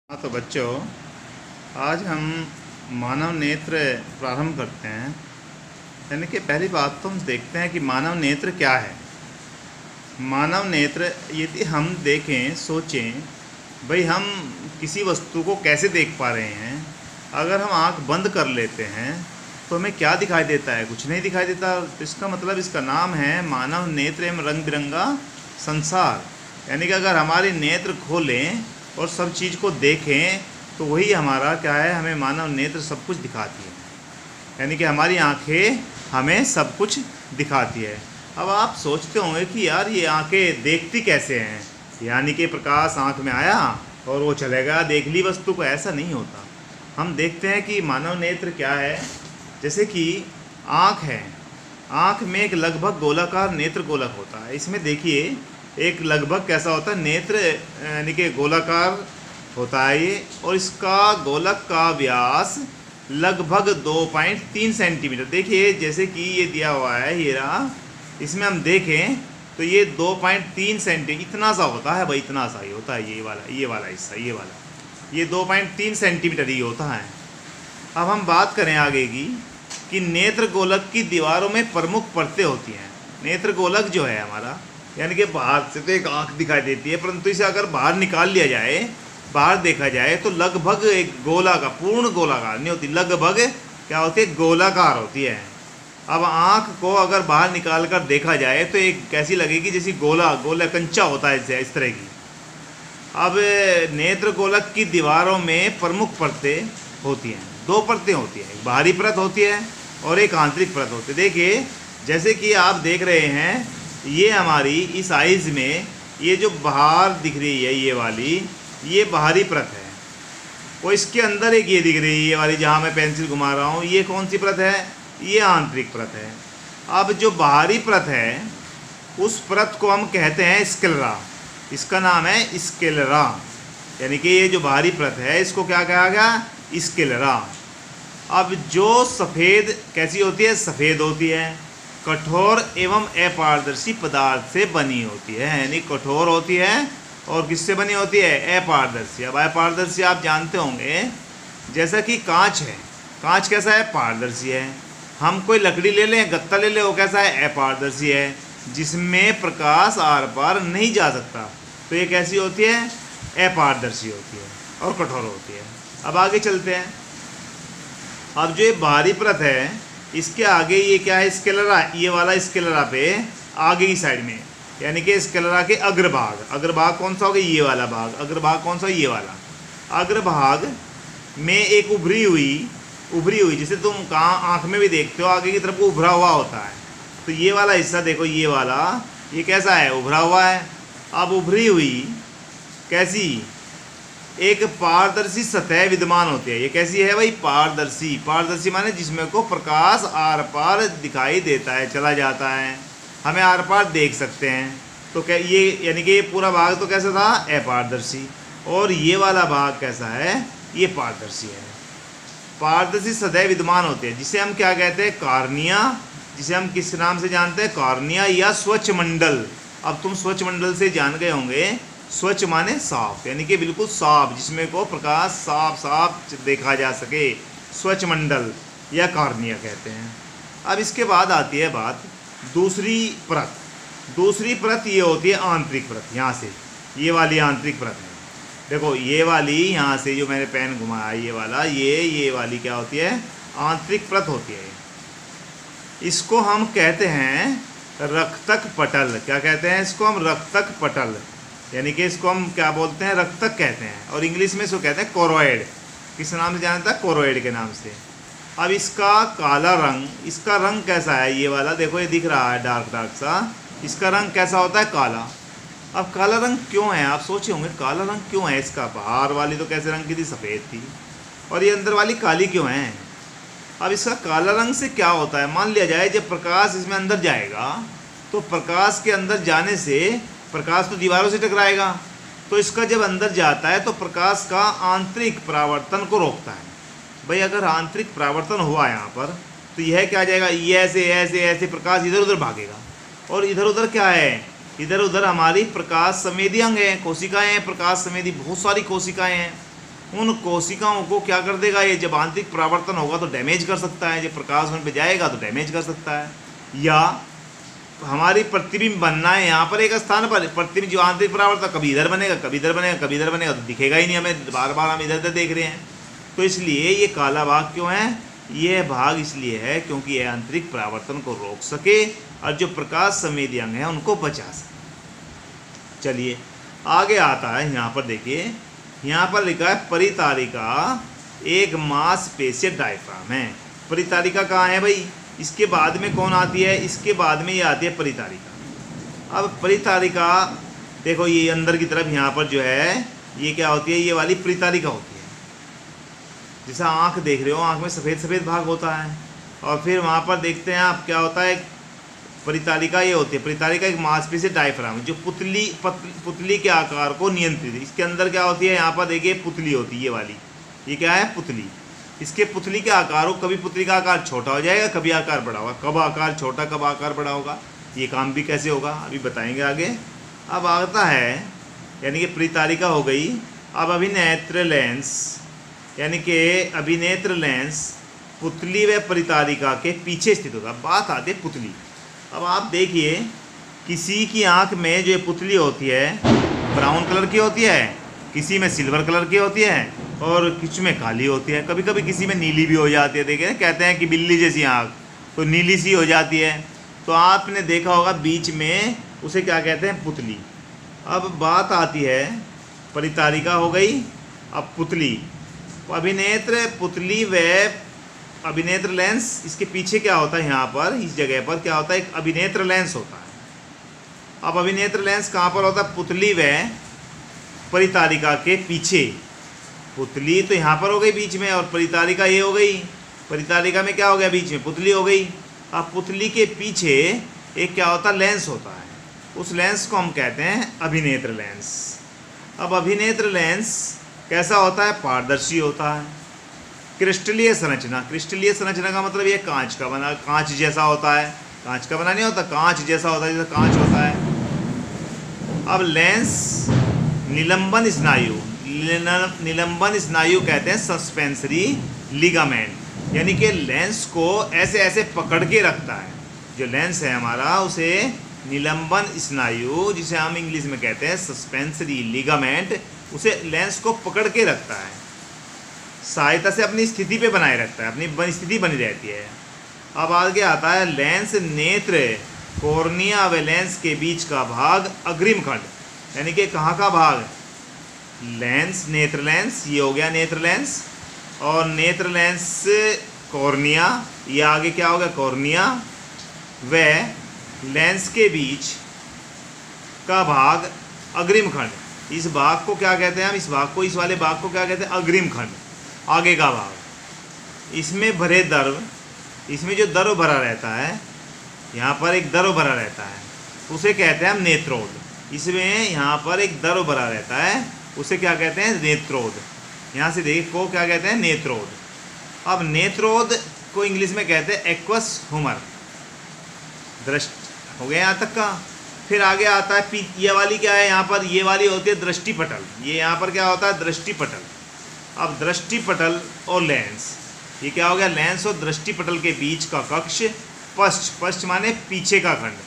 हाँ तो बच्चों, आज हम मानव नेत्र प्रारंभ करते हैं। यानी कि पहली बात तो हम देखते हैं कि मानव नेत्र क्या है। मानव नेत्र यदि हम देखें, सोचें भाई हम किसी वस्तु को कैसे देख पा रहे हैं। अगर हम आंख बंद कर लेते हैं तो हमें क्या दिखाई देता है? कुछ नहीं दिखाई देता। इसका मतलब इसका नाम है मानव नेत्र एवं रंग बिरंगा संसार। यानी कि अगर हमारी नेत्र खोलें और सब चीज़ को देखें तो वही हमारा क्या है, हमें मानव नेत्र सब कुछ दिखाती है। यानी कि हमारी आंखें हमें सब कुछ दिखाती है। अब आप सोचते होंगे कि यार ये आंखें देखती कैसे हैं? यानी कि प्रकाश आंख में आया और वो चले गया, देख ली वस्तु को। ऐसा नहीं होता। हम देखते हैं कि मानव नेत्र क्या है। जैसे कि आँख है, आँख में एक लगभग गोलाकार नेत्र गोलक होता है। इसमें देखिए एक लगभग कैसा होता है, नेत्र यानी कि गोलाकार होता है ये, और इसका गोलक का व्यास लगभग 2.3 सेंटीमीटर। देखिए जैसे कि ये दिया हुआ है हीरा, इसमें हम देखें तो ये 2.3 सेंटीमीटर इतना सा होता है भाई, इतना सा ही होता है। ये वाला हिस्सा, ये 2.3 सेंटीमीटर ही होता है। अब हम बात करें आगे की कि नेत्र गोलक की दीवारों में प्रमुख परतें होती हैं। नेत्र गोलक जो है हमारा, यानी कि बाहर से तो एक आँख दिखाई देती है, परंतु इसे अगर बाहर निकाल लिया जाए, बाहर देखा जाए तो लगभग एक गोलाकार, पूर्ण गोलाकार नहीं होती, लगभग क्या होती है, गोलाकार होती है। अब आँख को अगर बाहर निकाल कर देखा जाए तो एक कैसी लगेगी, जैसी गोला कंचा होता है इस तरह की। अब नेत्र गोलक की दीवारों में प्रमुख परतें होती हैं, 2 परतें होती हैं, एक बाहरी परत होती है और एक आंतरिक परत होती है। देखिए जैसे कि आप देख रहे हैं, ये हमारी इस आइज़ में ये जो बाहर दिख रही है ये वाली, ये बाहरी परत है। और इसके अंदर एक ये दिख रही है ये वाली, जहाँ मैं पेंसिल घुमा रहा हूँ, ये कौन सी परत है? ये आंतरिक परत है। अब जो बाहरी परत है उस परत को हम कहते हैं स्क्लेरा। इसका नाम है स्क्लेरा। यानी कि ये जो बाहरी परत है इसको क्या कहा गया? स्क्लेरा। अब जो सफ़ेद कैसी होती है? सफ़ेद होती है, कठोर एवं अपारदर्शी पदार्थ से बनी होती है। यानी कठोर होती है और किससे बनी होती है? अपारदर्शी। अब अपारदर्शी आप जानते होंगे, जैसा कि कांच है, कांच कैसा है? पारदर्शी है। हम कोई लकड़ी ले लें, गत्ता ले लें, वो कैसा है? अपारदर्शी है, जिसमें प्रकाश आर पार नहीं जा सकता। तो ये कैसी होती है? अपारदर्शी होती है और कठोर होती है। अब आगे चलते हैं। अब जो ये बाहरी परत है, इसके आगे ये क्या है? स्क्लेरा। ये वाला स्क्लेरा पे आगे की साइड में, यानी कि स्क्लेरा के अग्रभाग, अग्रभाग कौन सा होगा? ये वाला भाग। अग्रभाग कौन सा? ये वाला। अग्रभाग में एक उभरी हुई जिसे तुम कहाँ आँख में भी देखते हो, आगे की तरफ उभरा हुआ होता है। तो ये वाला हिस्सा देखो, ये वाला, ये कैसा है? उभरा हुआ है। अब उभरी हुई कैसी? एक पारदर्शी सतह विद्यमान होती है। ये कैसी है भाई? पारदर्शी। पारदर्शी माने जिसमें को प्रकाश आर पार दिखाई देता है, चला जाता है, हमें आर पार देख सकते हैं। तो क्या ये, यानी कि ये पूरा भाग तो कैसा था? अपारदर्शी। और ये वाला भाग कैसा है? ये पारदर्शी है। पारदर्शी सतह विद्यमान होती है, जिसे हम क्या कहते हैं? कॉर्निया। जिसे हम किस नाम से जानते हैं? कॉर्निया या स्वच्छ मंडल। अब तुम स्वच्छ मंडल से जान गए होंगे। स्वच्छ माने साफ, यानी कि बिल्कुल साफ, जिसमें को प्रकाश साफ देखा जा सके, स्वच्छ मंडल या कॉर्निया कहते हैं। अब इसके बाद आती है बात दूसरी परत। दूसरी परत ये होती है आंतरिक परत। यहाँ से ये वाली आंतरिक परत है। देखो ये वाली, यहाँ से जो मैंने पेन घुमाया ये वाला, ये वाली क्या होती है? आंतरिक परत होती है। इसको हम कहते हैं रक्तक पटल। क्या कहते हैं इसको? हम रक्तक पटल। यानी कि इसको हम क्या बोलते हैं? रक्तक कहते हैं, और इंग्लिश में इसको कहते हैं कोरोइड। किस नाम से जानता है? कोरोइड के नाम से। अब इसका काला रंग, इसका रंग कैसा है? ये वाला देखो, ये दिख रहा है डार्क सा, इसका रंग कैसा होता है? काला। अब काला रंग क्यों है? आप सोचे होंगे काला रंग क्यों है इसका? बाहर वाली तो कैसे रंग की थी? सफ़ेद थी, और ये अंदर वाली काली क्यों है? अब इसका काला रंग से क्या होता है? मान लिया जाए जब प्रकाश इसमें अंदर जाएगा, तो प्रकाश के अंदर जाने से प्रकाश तो दीवारों से टकराएगा, तो इसका जब अंदर जाता है तो प्रकाश का आंतरिक परावर्तन को रोकता है। भाई अगर आंतरिक परावर्तन हुआ यहाँ पर, तो यह क्या जाएगा? ये ऐसे ऐसे ऐसे प्रकाश इधर उधर भागेगा। और इधर उधर क्या है? इधर उधर हमारी प्रकाश संवेदी अंग हैं, कोशिकाएँ हैं, प्रकाश संवेदी बहुत सारी कोशिकाएँ हैं। उन कोशिकाओं को क्या कर देगा, ये जब आंतरिक परावर्तन होगा तो डैमेज कर सकता है, जब प्रकाश उन पे जाएगा तो डैमेज कर सकता है। या हमारी प्रतिबिंब बनना है यहाँ पर एक स्थान पर, प्रतिबिंब जो आंतरिक परावर्तन कभी इधर बनेगा कभी इधर बनेगा कभी इधर बनेगा, तो दिखेगा ही नहीं हमें, बार बार हम इधर उधर देख रहे हैं। तो इसलिए ये काला भाग क्यों है, ये भाग इसलिए है क्योंकि यह आंतरिक परावर्तन को रोक सके और जो प्रकाश संवेदी अंग है उनको बचा सके। चलिए आगे आता है, यहाँ पर देखिए, यहाँ पर लिखा है परितारिका एक मांसपेशीय डायफ्राम है। परितारिका कहाँ है भाई, इसके बाद में कौन आती है, इसके बाद में ये आती है परितारिका। अब परितारिका देखो, ये अंदर की तरफ यहाँ पर जो है ये क्या होती है, ये वाली परितारिका होती है। जैसा आँख देख रहे हो, आँख में सफ़ेद सफ़ेद भाग होता है, और फिर वहाँ पर देखते हैं आप क्या होता है, परितारिका ये होती है। परितारिका एक मांसपेशीय डायफ्राम जो पुतली के आकार को नियंत्रित है। इसके अंदर क्या होती है, यहाँ पर देखिए पुतली होती है, ये वाली, ये क्या है, पुतली। इसके पुतली के आकार हो, कभी पुतली का आकार छोटा हो जाएगा कभी आकार बड़ा होगा, कब आकार छोटा कब आकार बड़ा होगा, ये काम भी कैसे होगा अभी बताएंगे आगे। अब आता है, यानी कि परितारिका हो गई। अब अभिनेत्र लेंस, यानी कि अभिनेत्र लेंस पुतली व परितारिका के पीछे स्थित होगा। बात आती है पुतली। अब आप देखिए, किसी की आँख में जो पुतली होती है ब्राउन कलर की होती है, किसी में सिल्वर कलर की होती है और किसी में काली होती है, कभी कभी किसी में नीली भी हो जाती है। देखिए कहते हैं कि बिल्ली जैसी आँख, तो नीली सी हो जाती है। तो आपने देखा होगा बीच में, उसे क्या कहते हैं, पुतली। अब बात आती है, परितारिका हो गई, अब पुतली। अभिनेत्र पुतली व अभिनेत्र लेंस, इसके पीछे क्या होता है, यहाँ पर इस जगह पर क्या होता है, एक अभिनेत्र लेंस होता है। अब अभिनेत्र लेंस कहाँ पर होता है, पुतली व परितारिका के पीछे। पुतली तो यहाँ पर हो गई बीच में, और परितारिका ये हो गई। परितारिका में क्या हो गया, बीच में पुतली हो गई। अब पुतली के पीछे एक क्या होता है, लेंस होता है। उस लेंस को हम कहते हैं अभिनेत्र लेंस। अब अभिनेत्र लेंस कैसा होता है, पारदर्शी होता है। क्रिस्टलीय संरचना, क्रिस्टलीय संरचना का मतलब ये कांच का बना, कांच जैसा होता है। कांच का बना नहीं होता, कांच जैसा होता है, जैसा कांच होता है। अब लेंस निलंबन स्नायु, निलंबन स्नायु कहते हैं सस्पेंसरी लिगामेंट, यानी कि लेंस को ऐसे ऐसे पकड़ के रखता है। जो लेंस है हमारा, उसे निलंबन स्नायु, जिसे हम इंग्लिश में कहते हैं सस्पेंसरी लिगामेंट, उसे लेंस को पकड़ के रखता है, सहायता से अपनी स्थिति पे बनाए रखता है, अपनी स्थिति बनी रहती है। अब आगे आता है लेंस नेत्र, कॉर्निया व लेंस के बीच का भाग अग्रिम खंड, यानी कि कहाँ का भाग, लेंस नेत्र लेंस, ये हो गया नेत्र लेंस, और नेत्र लेंस कॉर्निया, ये आगे क्या होगा, कॉर्निया व लेंस के बीच का भाग अग्रिम खंड। इस भाग को क्या कहते हैं हम, इस भाग को, इस वाले भाग को क्या कहते हैं, अग्रिम खंड, आगे का भाग। इसमें भरे द्रव, इसमें जो द्रव भरा रहता है, यहाँ पर एक द्रव भरा रहता है, उसे कहते हैं हम नेत्रोद। इसमें यहाँ पर एक द्रव भरा रहता है, उसे क्या कहते हैं, नेत्रोद। यहाँ से देखिए को क्या कहते हैं, नेत्रोद। अब नेत्रोद को इंग्लिश में कहते हैं एक्वस ह्यूमर। दृष्टि हो गया यहाँ तक का। फिर आगे आता है ये वाली क्या है, यहाँ पर ये वाली होती है दृष्टिपटल। ये यहाँ पर क्या होता है, दृष्टिपटल। अब दृष्टिपटल और लेंस, ये क्या हो गया, लेंस और दृष्टिपटल के बीच का कक्ष पश्च, पश्च माने पीछे का खंड,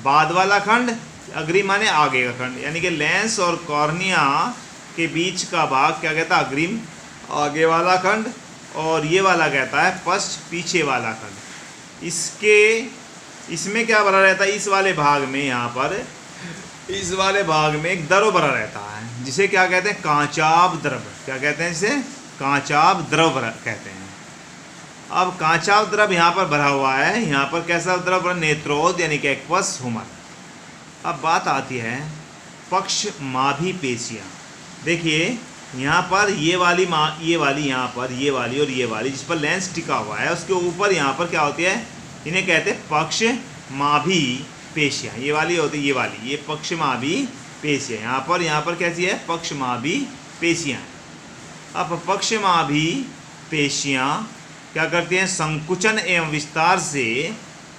बाद वाला खंड, अग्रिम माने आगे का खंड, यानी कि लेंस और कॉर्निया के बीच का भाग क्या कहता है, अग्रिम, आगे वाला खंड, और ये वाला कहता है पश्च, पीछे वाला खंड। इसमें क्या भरा रहता है, इस वाले भाग में, यहाँ पर इस वाले भाग में एक द्रव भरा रहता है, जिसे क्या कहते हैं, कांचाभ द्रव। क्या कहते हैं इसे, कांचाभ द्रव कहते हैं। अब कांचाभ द्रव यहाँ पर भरा हुआ है, यहाँ पर कैसा द्रव भरा, नेत्रोद, यानी कि एक्वस ह्यूमर। अब बात आती है पक्षमाभी पेशियाँ। देखिए यहाँ पर ये वाली यहाँ पर ये वाली और ये वाली, जिस पर लेंस टिका हुआ है, उसके ऊपर यहाँ पर क्या होती है, इन्हें कहते हैं पक्षमाभी पेशियाँ। ये वाली होती है, ये वाली, ये पक्षमाभी पेशियाँ। यहाँ पर कैसी है, पक्षमाभी पेशियाँ। अब पक्षमाभी पेशियाँ क्या करती हैं, संकुचन एवं विस्तार से,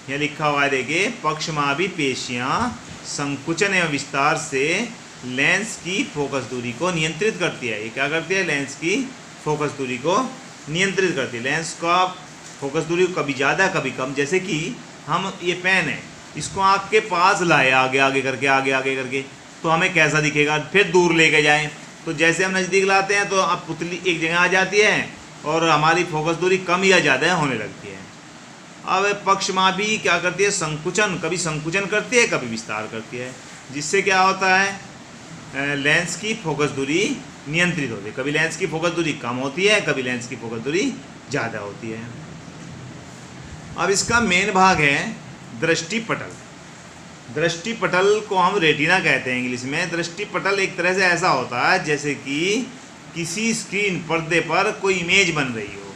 यह लिखा हुआ है देखिए, पक्षमाभी पेशियाँ संकुचन एवं विस्तार से लेंस की फोकस दूरी को नियंत्रित करती है। ये क्या करती है? लेंस की फोकस दूरी को नियंत्रित करती है। लेंस का फोकस दूरी कभी ज़्यादा कभी कम। जैसे कि हम ये पेन है, इसको आँख के पास लाए आगे आगे करके तो हमें कैसा दिखेगा? फिर दूर लेके जाएं तो जैसे हम नज़दीक लाते हैं तो अब पुतली एक जगह आ जाती है और हमारी फोकस दूरी कम या ज़्यादा होने लगती है। अब पक्षमापी क्या करती है? संकुचन, कभी संकुचन करती है कभी विस्तार करती है, जिससे क्या होता है? लेंस की फोकस दूरी नियंत्रित होती है। कभी लेंस की फोकस दूरी कम होती है, कभी लेंस की फोकस दूरी ज़्यादा होती है। अब इसका मेन भाग है दृष्टिपटल। दृष्टिपटल को हम रेटिना कहते हैं इंग्लिश में। दृष्टिपटल एक तरह से ऐसा होता है जैसे कि किसी स्क्रीन पर्दे पर कोई इमेज बन रही हो,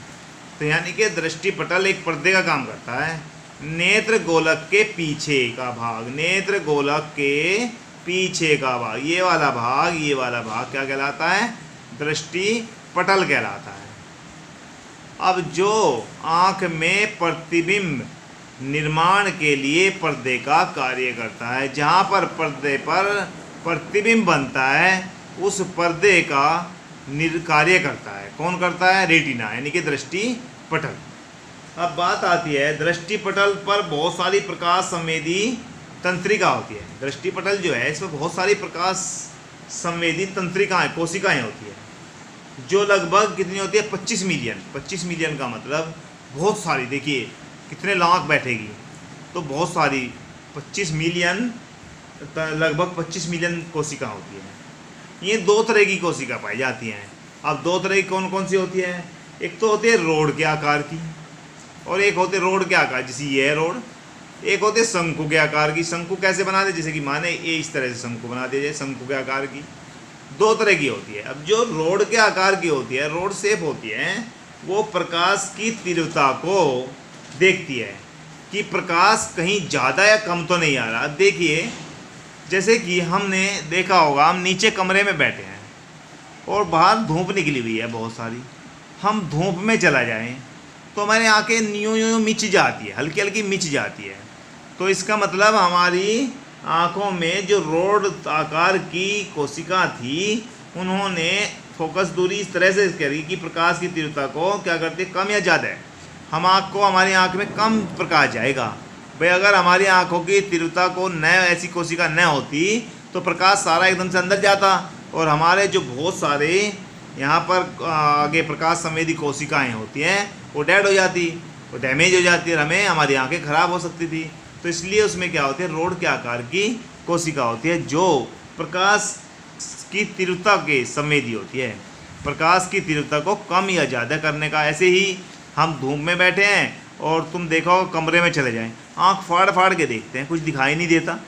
तो यानी कि दृष्टिपटल एक पर्दे का काम करता है। नेत्र गोलक के पीछे का भाग, नेत्र गोलक के पीछे का भाग, ये वाला भाग क्या कहलाता है? दृष्टिपटल कहलाता है। अब जो आँख में प्रतिबिंब निर्माण के लिए पर्दे का कार्य करता है, जहाँ पर पर्दे पर प्रतिबिंब बनता है उस पर्दे का कार्य करता है। कौन करता है? रेटिना, यानी कि दृष्टिपटल। अब बात आती है दृष्टिपटल पर बहुत सारी प्रकाश संवेदी तंत्रिका होती है। दृष्टिपटल जो है इसमें बहुत सारी प्रकाश संवेदी तंत्रिकाएँ, कोशिकाएँ होती है, जो लगभग कितनी होती है? 25 मिलियन। 25 मिलियन का मतलब बहुत सारी। देखिए कितने लाख बैठेगी, तो बहुत सारी 25 मिलियन, लगभग 25 मिलियन कोशिका होती है। ये दो तरह की कोशिका पाई जाती हैं। अब दो तरह की कौन कौन सी होती है? एक तो होती है रोड के आकार की, और एक होते रोड के आकार, जैसे ये है रोड। एक होते शंकु के आकार की। शंकु कैसे बना दे? जैसे कि माने ये इस तरह से शंकु बना दिया जाए, शंकु के आकार की। दो तरह की होती है। अब जो रोड के आकार की होती है, रोड शेप होती है, वो प्रकाश की तीव्रता को देखती है कि प्रकाश कहीं ज़्यादा या कम तो नहीं आ रहा। अब देखिए जैसे कि हमने देखा होगा, हम नीचे कमरे में बैठे हैं और बाहर धूप निकली हुई है बहुत सारी। हम धूप में चला जाएं तो हमारी आंखें यूँ यूँ मिच जाती है, हल्की हल्की मिच जाती है। तो इसका मतलब हमारी आँखों में जो रोड आकार की कोशिका थी, उन्होंने फोकस दूरी इस तरह से करी कि प्रकाश की तीव्रता को क्या करती है? कम या ज़्यादा है। हमारी आँख में कम प्रकाश जाएगा। भाई अगर हमारी आँखों की तीव्रता को न ऐसी कोशिका न होती तो प्रकाश सारा एकदम से अंदर जाता और हमारे जो बहुत सारे यहाँ पर आगे प्रकाश संवेदी कोशिकाएँ होती हैं वो डेड हो जाती, वो डैमेज हो जाती है, हमें हमारी आँखें ख़राब हो सकती थी। तो इसलिए उसमें क्या होती है? रोड के आकार की कोशिका होती है जो प्रकाश की तीव्रता के संवेदी होती है, प्रकाश की तीव्रता को कम या ज़्यादा करने का। ऐसे ही हम धूप में बैठे हैं और तुम देखो कमरे में चले जाएं, आँख फाड़ फाड़ के देखते हैं, कुछ दिखाई नहीं देता,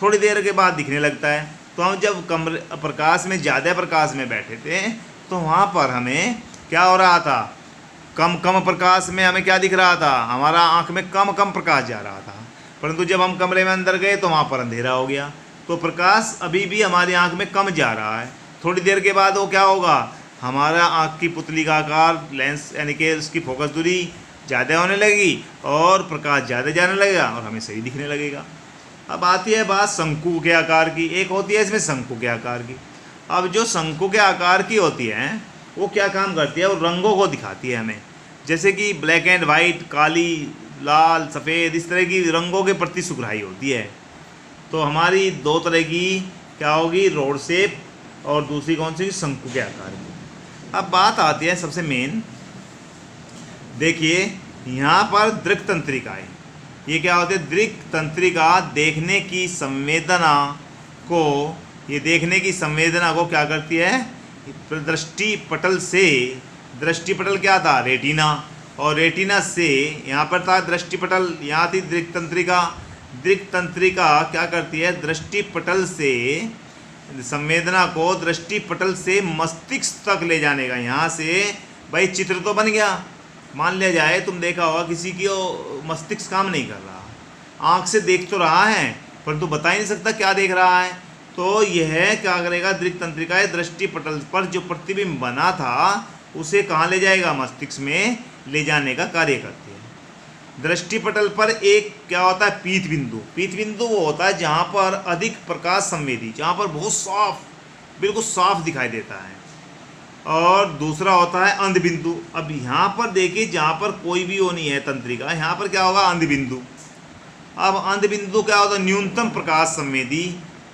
थोड़ी देर के बाद दिखने लगता है। तो हम जब कमरे प्रकाश में ज़्यादा प्रकाश में बैठे थे तो वहाँ पर हमें क्या हो रहा था? कम प्रकाश में हमें क्या दिख रहा था? हमारा आँख में कम प्रकाश जा रहा था। परंतु जब हम कमरे में अंदर गए तो वहाँ पर अंधेरा हो गया, तो प्रकाश अभी भी हमारी आँख में कम जा रहा है। थोड़ी देर के बाद वो क्या होगा? हमारा आँख की पुतली का आकार, लेंस यानी कि उसकी फोकस दूरी ज़्यादा होने लगेगी और प्रकाश ज़्यादा जाने लगेगा और हमें सही दिखने लगेगा। अब आती है बात शंकु के आकार की। एक होती है इसमें शंकु के आकार की। अब जो शंकु के आकार की होती है वो क्या काम करती है? वो रंगों को दिखाती है हमें, जैसे कि ब्लैक एंड वाइट, काली, लाल, सफ़ेद, इस तरह की रंगों के प्रति सुगराही होती है। तो हमारी दो तरह की क्या होगी? रोड शेप, और दूसरी कौन सी? शंकु के आकार की। अब बात आती है सबसे मेन, देखिए यहाँ पर दृक् तंत्रिकाएँ, ये क्या होते हैं? दृक् तंत्रिका देखने की संवेदना को, ये देखने की संवेदना को क्या करती है? दृष्टिपटल से, दृष्टिपटल क्या था? रेटिना, और रेटिना से यहाँ पर था दृष्टिपटल, यहाँ थी दृक् तंत्रिका। दृक् तंत्रिका क्या करती है? दृष्टिपटल से संवेदना को दृष्टिपटल से मस्तिष्क तक ले जाने का। यहाँ से भाई चित्र तो बन गया, मान लिया जाए तुम देखा होगा किसी की मस्तिष्क काम नहीं कर रहा, आँख से देख तो रहा है परंतु बता ही नहीं सकता क्या देख रहा है। तो यह क्या करेगा? दृक् तंत्रिका दृष्टिपटल पर जो प्रतिबिंब बना था उसे कहाँ ले जाएगा? मस्तिष्क में ले जाने का कार्य करती है। दृष्टिपटल पर एक क्या होता है, पीत बिंदु। पीत बिंदु वो होता है जहाँ पर अधिक प्रकाश संवेदी, जहाँ पर बहुत साफ, बिल्कुल साफ दिखाई देता है। और दूसरा होता है अंध बिंदु। अब यहाँ पर देखिए जहाँ पर कोई भी वो नहीं है तंत्रिका, यहाँ पर क्या होगा, अंध बिंदु। अब अंध बिंदु क्या होता है, न्यूनतम प्रकाश संवेदी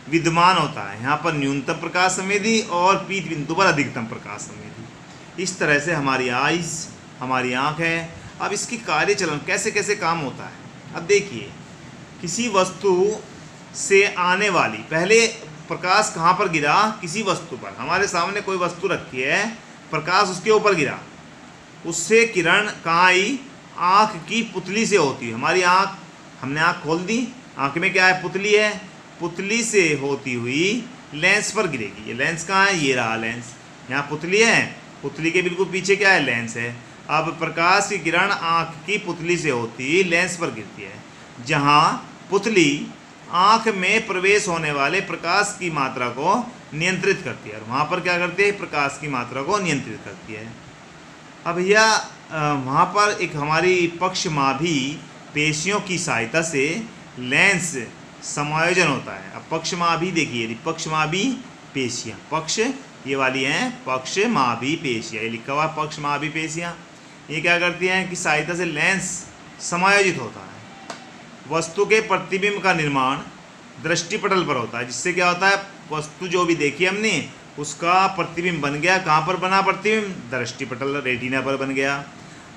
विद्यमान होता है। यहाँ पर न्यूनतम प्रकाश संवेदी और पीत बिंदु पर अधिकतम प्रकाश संवेदी। इस तरह से हमारी आइस, हमारी आँख है। अब इसकी कार्यचलन कैसे कैसे काम होता है। अब देखिए, किसी वस्तु से आने वाली, पहले प्रकाश कहाँ पर गिरा, किसी वस्तु पर। हमारे सामने कोई वस्तु रखी है, प्रकाश उसके ऊपर गिरा, उससे किरण कहाँ आई, आँख की पुतली से होती है। हमारी आँख, हमने आँख खोल दी, आँख में क्या है, पुतली है, पुतली से होती हुई लेंस पर गिरेगी। ये लेंस कहाँ है, ये रहा लेंस, यहाँ पुतली है, पुतली के बिल्कुल पीछे क्या है, लेंस है। अब प्रकाश की किरण आँख की पुतली से होती लेंस पर गिरती है, जहाँ पुतली आँख में प्रवेश होने वाले प्रकाश की मात्रा को नियंत्रित करती है, और वहाँ पर क्या करती है, प्रकाश की मात्रा को नियंत्रित करती है। अब यह वहाँ पर एक हमारी पक्षमाभी पेशियों की सहायता से लेंस समायोजन होता है। अब पक्षमाभी देखिए, यदि पक्षमाभी पेशियाँ, पक्ष ये वाली हैं पक्षमाभी पेशियाँ, ये लिखा हुआ पक्षमाभी पेशियाँ, ये क्या करती हैं कि सहायता से लेंस समायोजित होता है। वस्तु के प्रतिबिंब का निर्माण दृष्टिपटल पर होता है, जिससे क्या होता है, वस्तु जो भी देखी हमने उसका प्रतिबिंब बन गया। कहाँ पर बना प्रतिबिंब, दृष्टिपटल, रेटिना पर बन गया।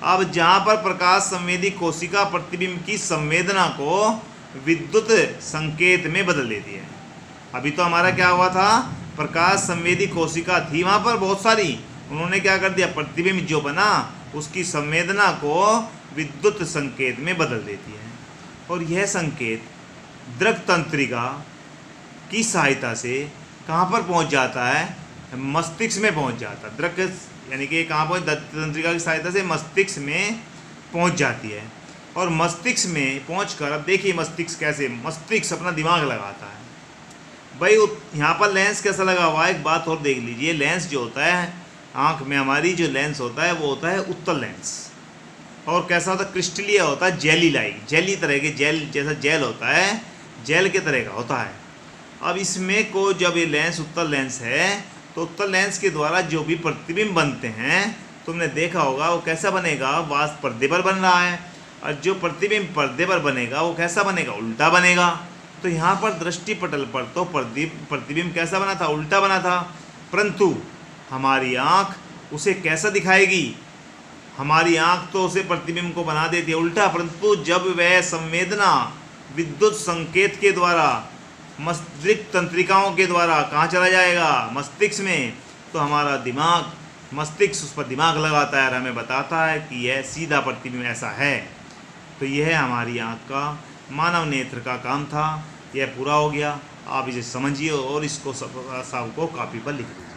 अब जहाँ पर प्रकाश संवेदी कोशिका प्रतिबिंब की संवेदना को विद्युत संकेत में बदल देती है। अभी तो हमारा क्या हुआ था, प्रकाश संवेदी कोशिका थी वहाँ पर बहुत सारी, उन्होंने क्या कर दिया, प्रतिबिंब जो बना उसकी संवेदना को विद्युत संकेत में बदल देती है। और यह संकेत दृक तंत्रिका की सहायता से कहाँ पर पहुँच जाता है, मस्तिष्क में पहुँच जाता है। दृक यानी कि कहाँ पहुँच, तंत्रिका की सहायता से मस्तिष्क में पहुँच जाती है। और मस्तिष्क में पहुँचकर, अब देखिए मस्तिष्क कैसे, मस्तिष्क अपना दिमाग लगाता है। भाई यहाँ पर लेंस कैसा लगा हुआ है, एक बात और देख लीजिए, लेंस जो होता है आँख में हमारी, जो लेंस होता है वो होता है उत्तल लेंस, और कैसा होता है, क्रिस्टलीय होता है, जेली लाइक, जेली तरह के, जेल जैसा जेल होता है, जेल के तरह का होता है। अब इसमें को जब ये लेंस उत्तल लेंस है, तो उत्तल लेंस के द्वारा जो भी प्रतिबिंब बनते हैं, तुमने देखा होगा वो कैसा बनेगा, वास्तव पर्दे पर बन रहा है, और जो प्रतिबिंब पर्दे पर बनेगा वो कैसा बनेगा, उल्टा बनेगा। तो यहाँ पर दृष्टिपटल पर तो प्रतिबिंब कैसा बना था, उल्टा बना था, परंतु हमारी आँख उसे कैसा दिखाएगी, हमारी आँख तो उसे प्रतिबिंब को बना देती है उल्टा। परंतु जब वह संवेदना विद्युत संकेत के द्वारा मस्तिष्क तंत्रिकाओं के द्वारा कहाँ चला जाएगा, मस्तिष्क में, तो हमारा दिमाग, मस्तिष्क उस पर दिमाग लगाता है और हमें बताता है कि यह सीधा प्रतिबिंब ऐसा है। तो यह हमारी आँख का, मानव नेत्र का काम था, यह पूरा हो गया। आप इसे समझिए और इसको सबको कॉपी पर लिख लीजिए।